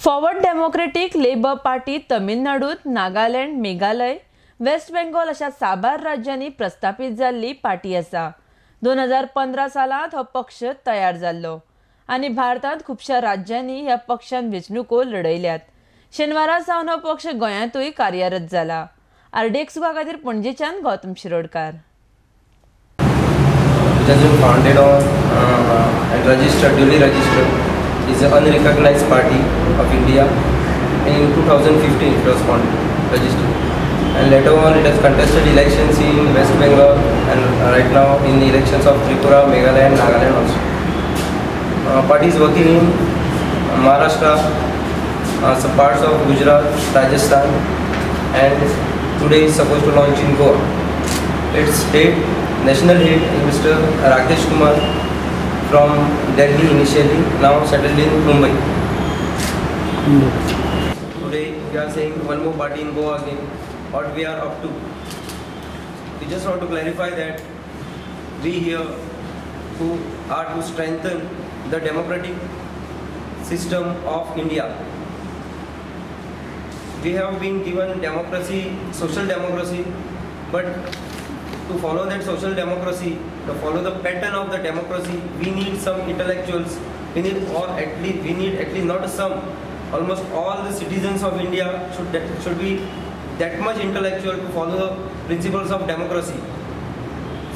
Forward democratic labour party तमिळनाडूत, Nagaland, Meghalaya, waste Bengal अशा साबार राज्यांनी प्रस्थापित जाल्ली पार्टी आसा. 2015 सालांत हो पक्ष तयार जाल्लो आनी भारतांत खुबशा राज्यांनी ह्या पक्षान वेंचणुको लढयल्यात. शेनवारा सावन हो पक्ष गोंयांतूय कार्यरत जाला. आरडीएक्स खातीर पणजेच्यान Gautam Shirodkar. It has been founded on and registered, duly registered. Is an unrecognized party of India. In 2015 it was registered, and later on it has contested elections in West Bengal and right now in the elections of Tripura, Meghalaya and Nagaland also. Party is working in Maharashtra, some parts of Gujarat, Rajasthan, and today is supposed to launch in Goa. Its state national head is Mr. Rakesh Kumar from Delhi initially, now settled in Mumbai. Today we are saying one more party in Goa again. What we are up to? We just want to clarify that we here who are to strengthen the democratic system of India. We have been given democracy, social democracy, but to follow that social democracy, to follow the pattern of the democracy, we need some intellectuals. We need at least not some. Almost all the citizens of India should be that much intellectual to follow the principles of democracy.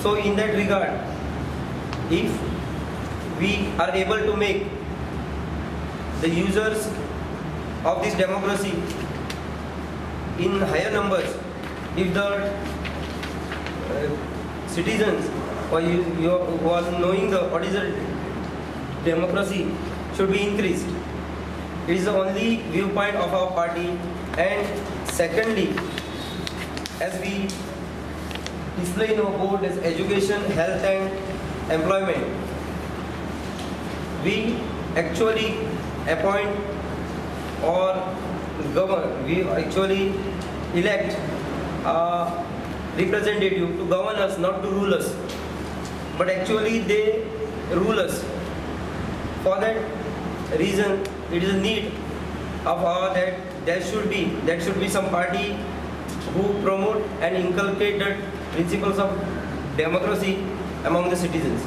So in that regard, if we are able to make the users of this democracy in higher numbers, if the citizens who are knowing what is the democracy should be increased. It is the only viewpoint of our party. And secondly, as we display in our board as education, health and employment, we actually appoint or govern, we actually elect representative to govern us, not to rule us, but actually they rule us. For that reason, it is a need of our that there should be some party who promote and inculcate the principles of democracy among the citizens.